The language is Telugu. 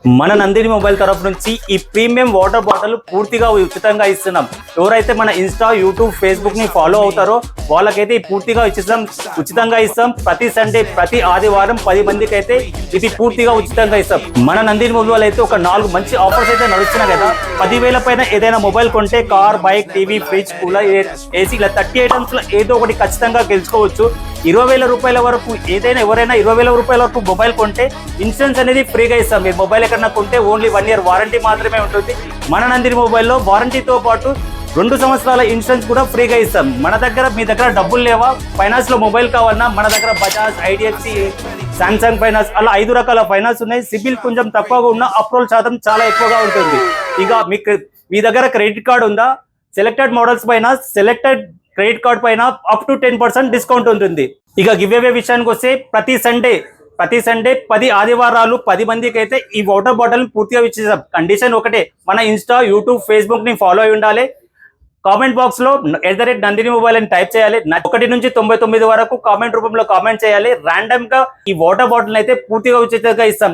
మన నందిని మొబైల్ తరఫు నుంచి ఈ ప్రీమియం వాటర్ బాటిల్ పూర్తిగా ఉచితంగా ఇస్తున్నాం. ఎవరైతే మన ఇన్స్టా, యూట్యూబ్, ఫేస్బుక్ ని ఫాలో అవుతారో వాళ్ళకైతే పూర్తిగా ఉచితంగా ఇస్తాం. ప్రతి సండే, ప్రతి ఆదివారం 10 మందికి అయితే ఇది పూర్తిగా ఉచితంగా ఇస్తాం. మన నందిని మొబైల్ అయితే ఒక 4 మంచి ఆఫర్స్ అయితే నడుస్తున్నాయి కదా. 10,000 పైన ఏదైనా మొబైల్ కొంటే car, bike, TV, fridge, cooler, AC ఇలా 30 ఐటమ్స్ లో ఏదో ఒకటి ఖచ్చితంగా గెలుచుకోవచ్చు. 20,000 రూపాయల వరకు ఎవరైనా 20,000 రూపాయల వరకు మొబైల్ కొంటే ఇన్సూరెన్స్ అనేది ఫ్రీగా ఇస్తాం. మీరు మొబైల్ ఎక్కడన్నా కొంటే ఓన్లీ 1 ఇయర్ వారంటీ మాత్రమే ఉంటుంది. మన నందిని మొబైల్లో వారంటీతో పాటు 2 సంవత్సరాల ఇన్సూరెన్స్ కూడా ఫ్రీగా ఇస్తాం. మీ దగ్గర డబ్బులు లేవా, ఫైనాన్స్ లో మొబైల్ కావాలన్నా మన దగ్గర బజాజ్, ఐడిఎఫ్సి, సామ్సంగ్ ఫైనాన్స్ అలా 5 రకాల ఫైనాన్స్ ఉన్నాయి. సిబిల్ కొంచెం తక్కువగా ఉన్న అప్రూవల్ శాతం చాలా ఎక్కువగా ఉంటుంది. ఇక మీ దగ్గర క్రెడిట్ కార్డు ఉందా, సెలెక్టెడ్ మోడల్స్ పైన సెలెక్టెడ్ క్రెడిట్ కార్డ్ పైన అప్ టు 10% డిస్కౌంట్ ఉంటుంది. ఇక గివ్ అవే విషయానికి వస్తే ప్రతి సండే 10 ఆదివారాలు 10 మందికి అయితే ఈ వాటర్ బాటిల్ పూర్తిగా ఇచ్చేసాం. కండిషన్ ఒకటే, మన ఇన్స్టా, యూట్యూబ్, ఫేస్బుక్ ని ఫాలో అయి ఉండాలి. కామెంట్ బాక్స్ లో @నందిని మొబైల్ అని టైప్ చేయాలి. 1 నుంచి 99 వరకు కామెంట్ రూపంలో కామెంట్ చేయాలి. ర్యాండమ్ గా ఈ వాటర్ బాటిల్ అయితే పూర్తిగా ఉచితంగా ఇస్తాం.